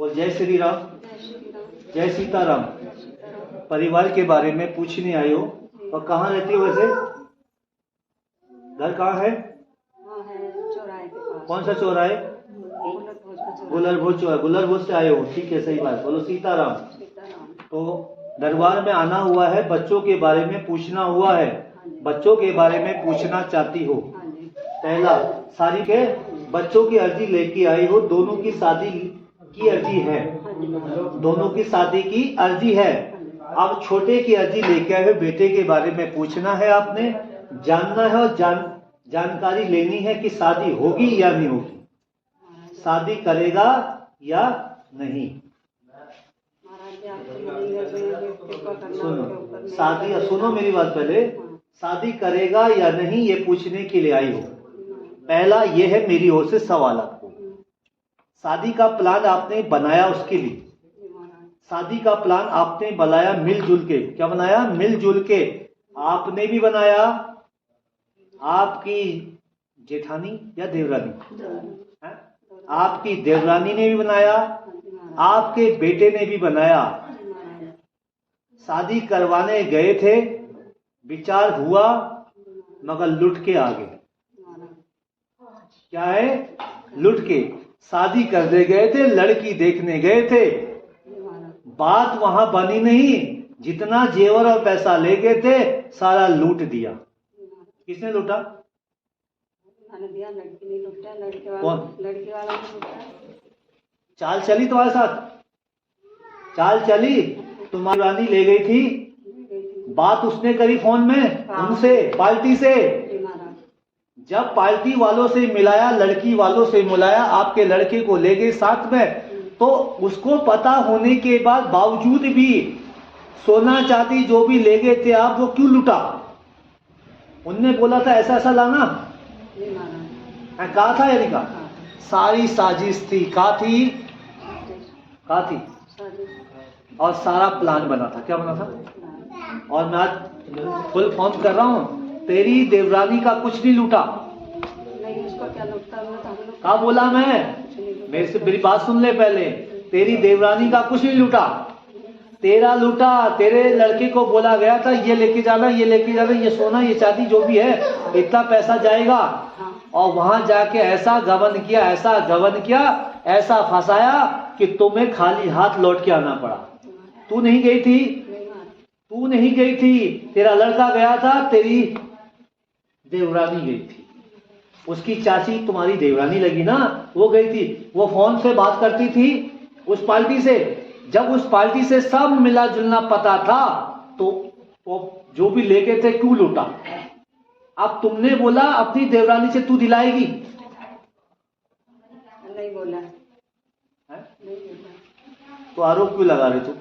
बोल जय श्री राम। जय सीताराम। परिवार के बारे में पूछने आए हो और कहाँ रहती हो वैसे? घर कहाँ है? चौराहे के पास। कौन सा चौराहे? गुलरभोज चौराहे। गुलरभोज से आए हो, ठीक है, सही बात। बोलो सीताराम। तो दरबार में आना हुआ है, बच्चों के बारे में पूछना हुआ है। बच्चों के बारे में पूछना चाहती हो। पहला, सारी के बच्चों की अर्जी लेके आई हो, दोनों की शादी की अर्जी है, दोनों की शादी की अर्जी है। अब छोटे की अर्जी लेके आए हो, बेटे के बारे में पूछना है, आपने जानना है और जानकारी लेनी है कि शादी होगी या नहीं होगी, शादी करेगा या नहीं। सुनो, शादी, सुनो मेरी बात पहले, शादी करेगा या नहीं ये पूछने के लिए आई हो। पहला ये है मेरी ओर से सवाल आपको, शादी का प्लान आपने बनाया उसके लिए, शादी का प्लान आपने बनाया मिलजुल के। क्या बनाया? मिलजुल के। आपने भी बनाया, आपकी जेठानी या देवरानी है? आपकी देवरानी ने भी बनाया, आपके बेटे ने भी बनाया। शादी करवाने गए थे, विचार हुआ मगर लुट के आ गए। क्या है? लुट के। शादी करने गए थे, लड़की देखने गए थे, बात वहां बनी नहीं, जितना जेवर और पैसा ले गए थे सारा लूट दिया। किसने लूटा? लड़की नहीं लूटा, लड़की वाला। कौन? लड़की वाला नहीं लूटा। चाल चली तुम्हारे साथ? चाल चली? तुम्हारी रानी ले गई थी, बात उसने करी फोन में उनसे, पार्टी से। जब पार्टी वालों से मिलाया, लड़की वालों से मिलाया, आपके लड़के को ले गए साथ में, तो उसको पता होने के बाद बावजूद भी सोना चांदी जो भी ले गए थे आप, वो क्यों लूटा? उनने बोला था ऐसा ऐसा लाना, कहा था या नहीं कहा? सारी साजिश थी। कहा थी? कहा थी? और सारा प्लान बना था। क्या बना था? और मैं आज फुल फॉर्म कर रहा हूं, तेरी देवरानी का कुछ नहीं लूटा। नहीं, उसको क्या लूटा? कहा बोला मैं? मेरे से मेरी बात सुन ले पहले। तेरी देवरानी का कुछ नहीं लूटा, तेरा लूटा। तेरे लड़के को बोला गया था ये लेके जाना, ये लेके जाना, ये सोना, ये चांदी जो भी है, इतना पैसा जाएगा। और वहां जाके ऐसा गबन किया, ऐसा गबन किया, ऐसा फंसाया कि तुम्हें खाली हाथ लौट के आना पड़ा। तू नहीं गई थी? तू नहीं गई थी, तेरा लड़का गया था, तेरी देवरानी गई थी। उसकी चाची तुम्हारी देवरानी लगी ना, वो गई थी। वो फोन से बात करती थी उस पार्टी से। जब उस पार्टी से सब मिला जुलना पता था, तो वो जो भी लेके थे क्यों लूटा? अब तुमने बोला अपनी देवरानी से तू दिलाएगी। नहीं बोला है? तो आरोप क्यों लगा रहे तुम?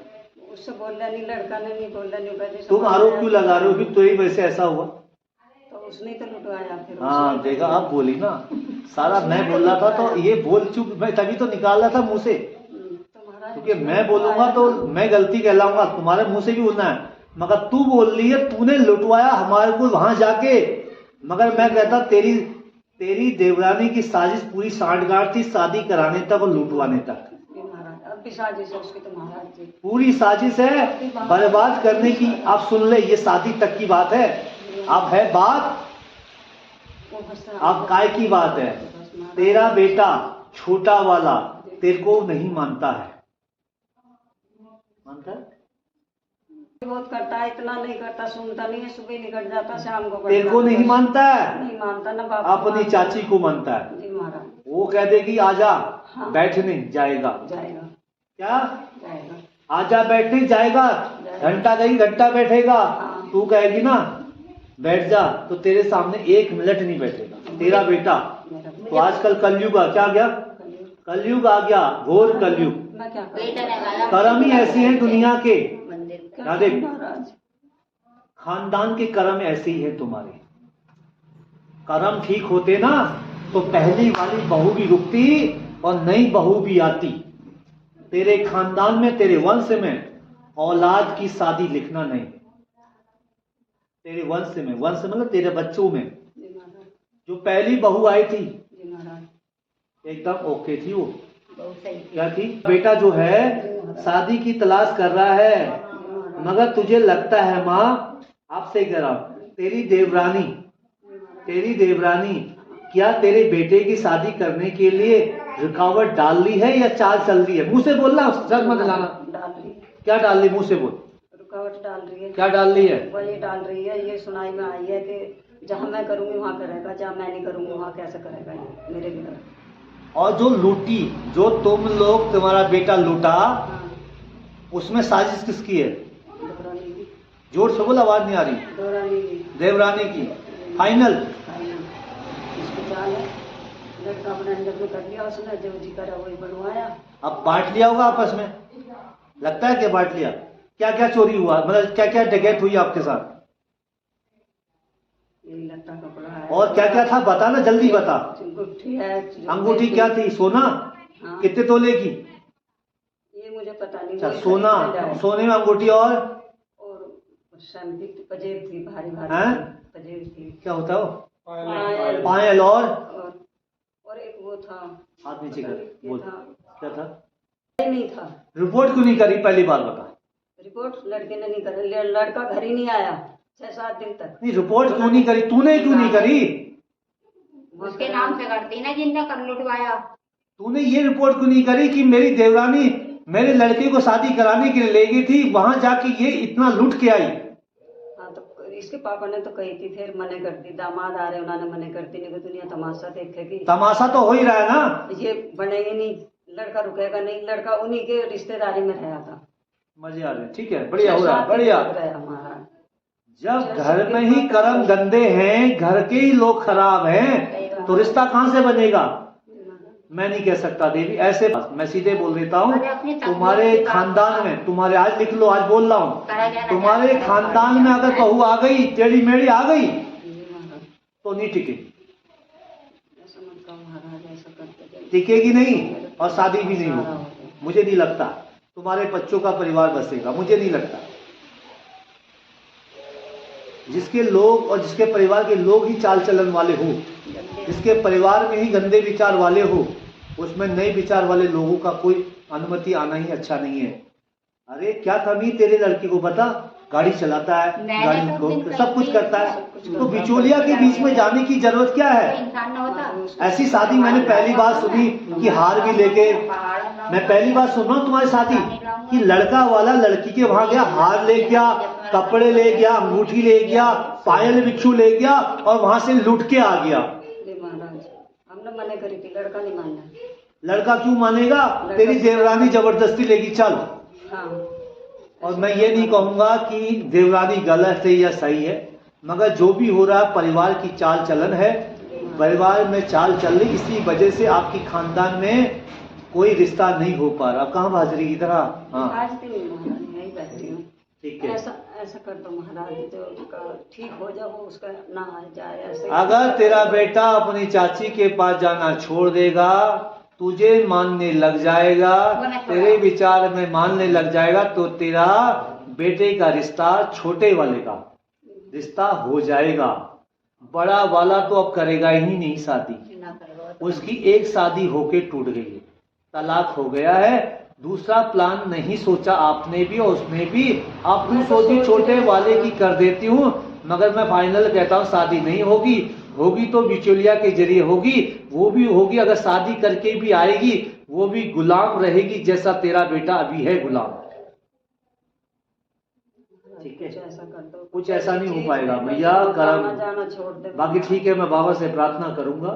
उससे बोला नहीं, लड़का ने नहीं बोला नहीं। तुम आरोप क्यों लगा रहे हो कि तो ही वैसे ऐसा हुआ? तो उसने तो लुटवाया फिर। हाँ देखा, आप बोली ना, सारा मैं बोल रहा था तो ये बोल चुप, मैं तभी तो निकाल रहा था मुंह से, क्योंकि मैं बोलूंगा तो मैं गलती कहलाऊंगा, तुम्हारे मुंह से भी बोलना है। मगर तू बोल रही है तूने लुटवाया हमारे को वहां जाके, मगर मैं कहता तेरी देवरानी की साजिश पूरी सांठगांठ थी, शादी कराने तक और लुटवाने तक। अब भी साजिश है उसकी तो महाराज जी, पूरी साजिश है बर्बाद करने की। आप सुन ले, ये शादी तक की बात है। अब है बात, अब काय की बात है? तेरा बेटा छोटा वाला तेरे को नहीं मानता है। मानता है? बहुत करता है, इतना नहीं करता, सुनता नहीं है, सुबह निकट जाता, शाम को तेरे को नहीं मानता है? नहीं मानता ना बाप, अपनी चाची को मानता है। जी महाराज। वो कह देगी आजा, हाँ। बैठने जाएगा। जाएगा। क्या? जाएगा। आजा बैठने जाएगा, घंटा गई घंटा बैठेगा। हाँ। तू कहेगी ना बैठ जा, तो तेरे सामने 1 मिनट नहीं बैठेगा तेरा बेटा। तो आजकल कलयुग आ, क्या गया? कलयुग आ गया, घोर कलयुग। मैं क्या करूं? कर्म ही ऐसी है दुनिया के। क्या देख, महाराज, खानदान के कर्म ऐसे ही है तुम्हारे। कर्म ठीक होते ना तो पहली वाली बहू भी रुकती और नई बहू भी आती। तेरे खानदान में, तेरे वंश में औलाद की शादी लिखना नहीं। तेरे वंश में, वंश मतलब तेरे बच्चों में जो पहली बहू आई थी एकदम ओके थी वो, बहुत सही थी। क्या थी? बेटा जो है शादी की तलाश कर रहा है, मगर तुझे लगता है माँ, आपसे कह रहा हूं, तेरी देवरानी क्या तेरे बेटे की शादी करने के लिए रुकावट डाल ली है या चाल चल रही है? मुंह से बोलना, सर मत लाना। डाल रही क्या डाल ली? मुंह से बोल। रुकावट डाल रही है। क्या डाल ली है? वही डाल रही है, ये सुनाई में आई है कि जहाँ मैं करूँगी वहाँ करेगा, जहाँ मैं नहीं करूँगी वहाँ कैसे करेगा ये मेरे लिए। और जो लूटी, जो तुम लोग, तुम्हारा बेटा लूटा, हाँ, उसमें साजिश किसकी है? देवरानी की। जोर से बोल, आवाज नहीं आ रही। देवरानी की। देवरानी की। फाइनल? इसकी चाल है, लड़का अपने अंदर में कर लिया उसने, जो जी करा वही बनवाया। अब बांट लिया होगा आपस में, लगता है कि बांट लिया। क्या क्या चोरी हुआ, मतलब क्या क्या डकैत हुई आपके साथ? यही लट्टा कपड़ा है। और क्या क्या था, बता ना, जल्दी बता। अंगूठी है। अंगूठी क्या थी? सोना? हाँ। कितने तोले की? ये मुझे पता नहीं। अच्छा, वही सोना, खरीदने जाए। सोने में अंगूठी और शांति पजेब थी, भारी भारी हैं? पजेब थी। क्या होता है वो? पायल। पायल और एक वो था, हाथ नीचे कर, ये बोल। था, क्या था? नहीं था। रिपोर्ट क्यों नहीं करी, पहली बार बता। रिपोर्ट लड़के ने नहीं करी, लड़का घर ही नहीं आया 6-7 दिन तक। नहीं, रिपोर्ट क्यों नहीं करी? तूने क्यों नहीं करी? उसके नाम से करती ना, जिनका कर लुटवाया। तूने ये रिपोर्ट क्यों नहीं करी कि मेरी देवरानी मेरे लड़के को शादी कराने के लिए ले गई थी, वहां जाके ये इतना लूट के आई? हाँ, तो इसके पापा ने तो कही थी, फिर मने कर दी। दामाद आ रहे, उन्होंने मने कर दी, नहीं तो दुनिया तमाशा देखेगी। तमाशा तो हो ही रहा है ना। ये बनेगी नहीं, लड़का रुकेगा नहीं। लड़का उन्हीं के रिश्तेदारी में रहा था। मजे आ रहे हैं, ठीक है, बढ़िया हो रहा है, बढ़िया। हमारा जब घर में ही कर्म गंदे हैं, घर के ही लोग खराब हैं, तो रिश्ता कहाँ से बनेगा? मैं नहीं कह सकता देवी, ऐसे मैं सीधे बोल देता हूँ। तुम्हारे खानदान में, तुम्हारे, आज लिख लो, आज बोल रहा हूँ, तुम्हारे खानदान में अगर बहू आ गई, टेढ़ी मेढ़ी आ गई, तो नहीं टिकेगी, टिकेगी नहीं, और शादी भी नहीं होगी। मुझे नहीं लगता तुम्हारे बच्चों का परिवार बसेगा, मुझे नहीं लगता। जिसके लोग और जिसके परिवार के लोग ही चाल चलन वाले हो, जिसके परिवार में ही गंदे विचार वाले हो, उसमें नए विचार वाले लोगों का कोई अनुमति आना ही अच्छा नहीं है। अरे क्या कमी तेरे लड़के को, बता, गाड़ी चलाता है, गाड़ी को सब कुछ करता है, तो बिचौलिया के बीच में जाने की जरूरत क्या है? ऐसी शादी मैंने पहली बार सुनी कि हार भी लेके, मैं पहली बार सुन रहा हूँ तुम्हारी शादी कि लड़का वाला लड़की के वहां गया, हार ले गया, कपड़े ले गया, अंगूठी ले गया, पायल बिच्छू ले गया, और वहां से लूट के आ गया। महाराज, हमने मने करी थी, लड़का नहीं माना। लड़का क्यों मानेगा? तेरी देवरानी जबरदस्ती लेगी, चल। हाँ। और मैं ये नहीं कहूंगा कि देवरानी गलत है या सही है, मगर जो भी हो रहा है परिवार की चाल चलन है, परिवार में चाल चल रही, इसी वजह से आपकी खानदान में कोई रिश्ता नहीं हो पा रहा। कहाँ भाज रही इधर? हाँ, आज भी नहीं महाराज, यही बैठी हूँ। ठीक है। ऐसा कर दो महाराज, जो ठीक हो जाए वो उसका ना आ जाए। ऐसे अगर तेरा बेटा अपनी चाची के पास जाना छोड़ देगा, तुझे मानने लग जाएगा, तेरे विचार में मानने लग जाएगा, तो तेरा बेटे का रिश्ता छोटे वाले का रिश्ता हो जाएगा। बड़ा वाला तो अब करेगा ही नहीं शादी। उसकी एक शादी होके टूट गई है, तलाक हो गया है, दूसरा प्लान नहीं सोचा आपने भी और उसने भी। आपने सोची छोटे वाले की कर देती हूँ, मगर मैं फाइनल कहता हूँ शादी नहीं होगी, होगी तो बिचौलिया के जरिए होगी, वो भी होगी अगर शादी करके भी आएगी, वो भी गुलाम रहेगी, जैसा तेरा बेटा अभी है गुलाम। ठीक है, ऐसा कर दो। कुछ ऐसा नहीं हो पाएगा भैया, कर्म जाना छोड़ दे। बाकी ठीक है, मैं बाबा से प्रार्थना करूंगा,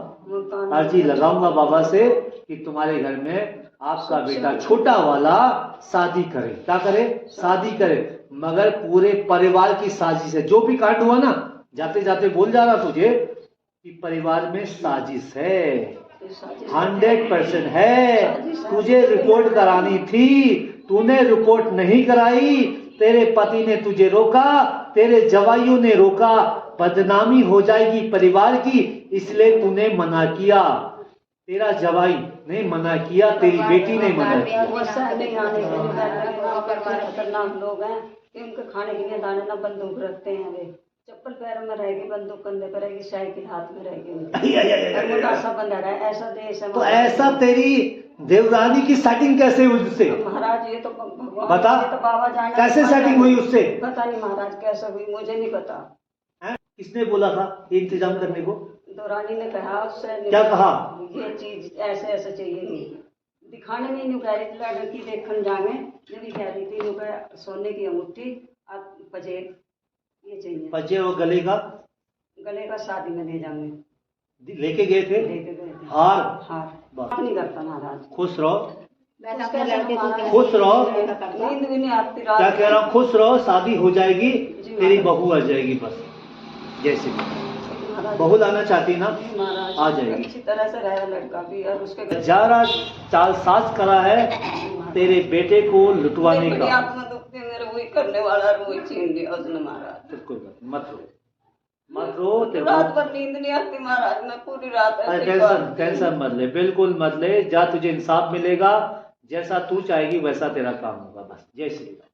अर्जी लगाऊंगा बाबा से कि तुम्हारे घर में आपका बेटा छोटा वाला शादी करे। क्या करे? शादी करे, मगर पूरे परिवार की साजिश है। जो भी कांड हुआ ना, जाते जाते बोल जा रहा तुझे कि परिवार में साजिश है, 100% है। तुझे रिपोर्ट करानी थी, तूने रिपोर्ट नहीं कराई, तेरे पति ने तुझे रोका, तेरे जवाइयों ने रोका, बदनामी हो जाएगी परिवार की, इसलिए तूने मना किया। तेरा जवाई ने मना किया, तेरी बेटी ने मना किया। नहीं आने के लिए खतरनाक लोग हैं कि उनके खाने के लिए दाने ना बंदूक रखते हैं वे। चप्पल पैर में रहेगी, बंदूक कंधे पर रहेगी, साइकिल हाथ में रहेगी उनकी। आई, आई, आई, आई, और आई, मुंडा आई। सा बंधा रहा है, ऐसा देश है तो महाराज। ऐसा तेरी देवरानी की सेटिंग कैसे हुई उससे? महाराज ये तो भगवान, बता, ये तो बाबा जाने। कैसे सेटिंग हुई उससे? पता नहीं महाराज कैसे हुई, मुझे नहीं पता। हैं? किसने बोला था ये इंतजाम करने को? दौरानी ने कहा उससे। क्या कहा? ये चीज ऐसे ऐसे चाहिए, दिखाने में नहीं कह रही थी, लड़की देखने जाएंगे ये भी कह रही थी, इनका सोने की अंगूठी आप पजेब ये चाहिए, पचे और गले का गले का शादी में ले जाएंगे, लेके गए थे। लेके गए थे। हार हार बस। बात नहीं करता महाराज। खुश रहो, वैसे अपने लड़के को क्या खुश रहो। नींद भी नहीं आती रात क्या कह रहा हूँ? खुश रहो, शादी हो जाएगी, जी, तेरी महाराज। बहू आ जाएगी बस। जैसे महाराज। बहू लाना चाहती ना, जी महाराज, आ जाएगी। अच्छी तरह से रहा लड़का भी, और उसके घर- हजारा चालसाज करा है तेरे बेटे को लुटवाने मेरी का। आत्मा दुखती है, मेरे वही करने वाला और वही छीन लिया उसने महाराज। तो कोई बात नहीं, मत रो, मत रो। तेरे रात को- भर नींद नहीं आती महाराज, मैं पूरी रात ऐसे ही टेंशन काटती हूँ। टेंशन मत ले, बिल्कुल मत ले। जा, तुझे इंसाफ मिलेगा, जैसा तू चाहेगी वैसा तेरा काम होगा बस। जय श्री राम।